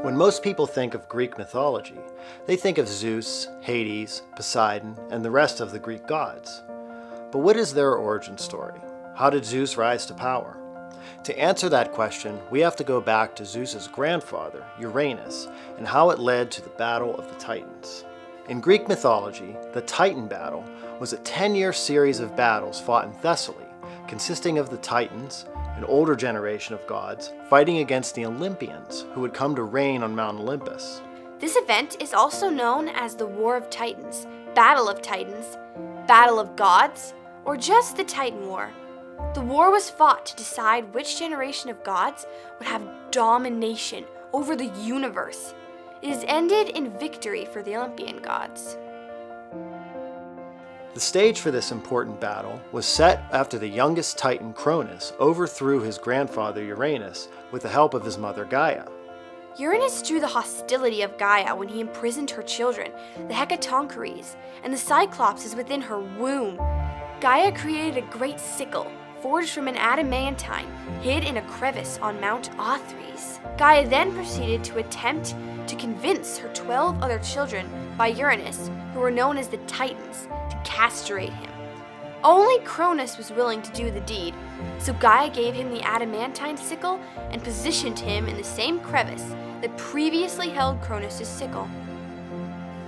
When most people think of Greek mythology, they think of Zeus, Hades, Poseidon, and the rest of the Greek gods. But what is their origin story? How did Zeus rise to power? To answer that question, we have to go back to Zeus's grandfather, Uranus, and how it led to the Battle of the Titans. In Greek mythology, the Titan battle was a 10-year series of battles fought in Thessaly, consisting of the Titans, an older generation of gods, fighting against the Olympians, who would come to reign on Mount Olympus. This event is also known as the War of Titans, Battle of Titans, Battle of Gods, or just the Titan War. The war was fought to decide which generation of gods would have domination over the universe. It is ended in victory for the Olympian gods. The stage for this important battle was set after the youngest Titan, Cronus, overthrew his grandfather Uranus with the help of his mother Gaia. Uranus drew the hostility of Gaia when he imprisoned her children, the Hecatoncheires, and the Cyclopses within her womb. Gaia created a great sickle, forged from an adamantine, hid in a crevice on Mount Othrys. Gaia then proceeded to attempt to convince her 12 other children by Uranus, who were known as the Titans, to castrate him. Only Cronus was willing to do the deed, so Gaia gave him the adamantine sickle and positioned him in the same crevice that previously held Cronus' sickle.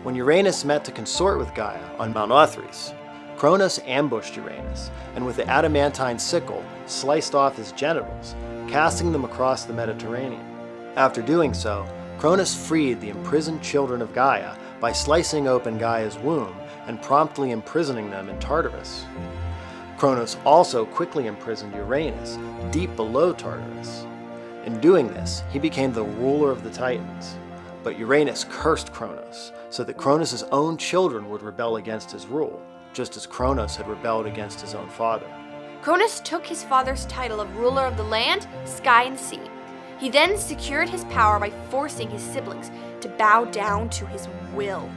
When Uranus met to consort with Gaia on Mount Othrys, Cronus ambushed Uranus, and with the adamantine sickle, sliced off his genitals, casting them across the Mediterranean. After doing so, Cronus freed the imprisoned children of Gaia by slicing open Gaia's womb and promptly imprisoning them in Tartarus. Cronus also quickly imprisoned Uranus deep below Tartarus. In doing this, he became the ruler of the Titans. But Uranus cursed Cronus, so that Cronus' own children would rebel against his rule, just as Cronus had rebelled against his own father. Cronus took his father's title of ruler of the land, sky, and sea. He then secured his power by forcing his siblings to bow down to his will.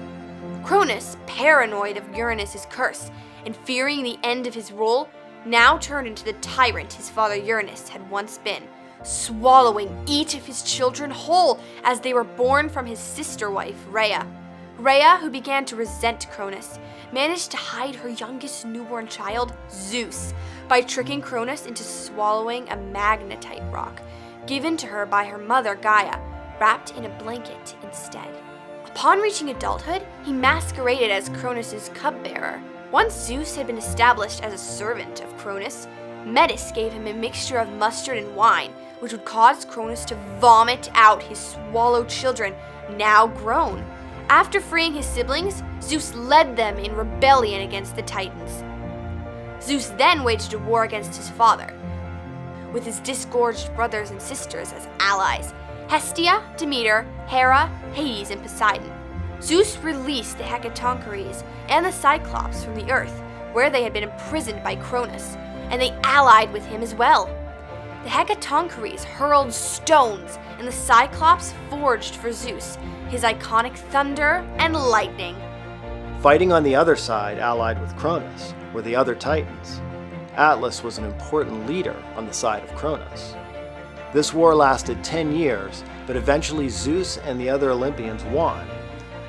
Cronus, paranoid of Uranus' curse and fearing the end of his rule, now turned into the tyrant his father Uranus had once been, swallowing each of his children whole as they were born from his sister wife, Rhea. Rhea, who began to resent Cronus, managed to hide her youngest newborn child, Zeus, by tricking Cronus into swallowing a magnetite rock, given to her by her mother Gaia, wrapped in a blanket instead. Upon reaching adulthood, he masqueraded as Cronus' cupbearer. Once Zeus had been established as a servant of Cronus, Metis gave him a mixture of mustard and wine, which would cause Cronus to vomit out his swallowed children, now grown. After freeing his siblings, Zeus led them in rebellion against the Titans. Zeus then waged a war against his father, with his disgorged brothers and sisters as allies: Hestia, Demeter, Hera, Hades, and Poseidon. Zeus released the Hecatoncheires and the Cyclops from the earth, where they had been imprisoned by Cronus, and they allied with him as well. The Hecatoncheires hurled stones, and the Cyclops forged for Zeus his iconic thunder and lightning. Fighting on the other side, allied with Cronus, were the other Titans. Atlas was an important leader on the side of Cronus. This war lasted 10 years, but eventually Zeus and the other Olympians won.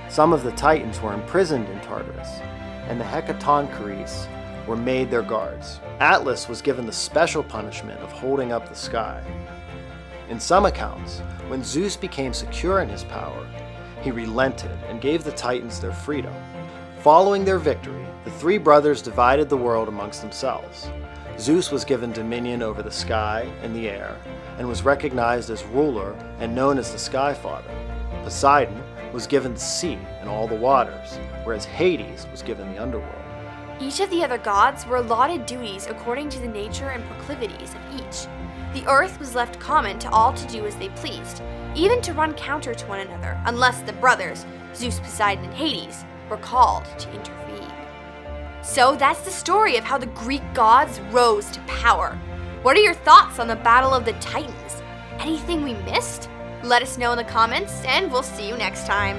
Some of the Titans were imprisoned in Tartarus, and the Hecatoncheires were made their guards. Atlas was given the special punishment of holding up the sky. In some accounts, when Zeus became secure in his power, he relented and gave the Titans their freedom. Following their victory, the three brothers divided the world amongst themselves. Zeus was given dominion over the sky and the air, and was recognized as ruler and known as the Sky Father. Poseidon was given the sea and all the waters, whereas Hades was given the underworld. Each of the other gods were allotted duties according to the nature and proclivities of each. The earth was left common to all to do as they pleased, even to run counter to one another, unless the brothers, Zeus, Poseidon, and Hades, were called to intervene. So that's the story of how the Greek gods rose to power. What are your thoughts on the Battle of the Titans? Anything we missed? Let us know in the comments, and we'll see you next time.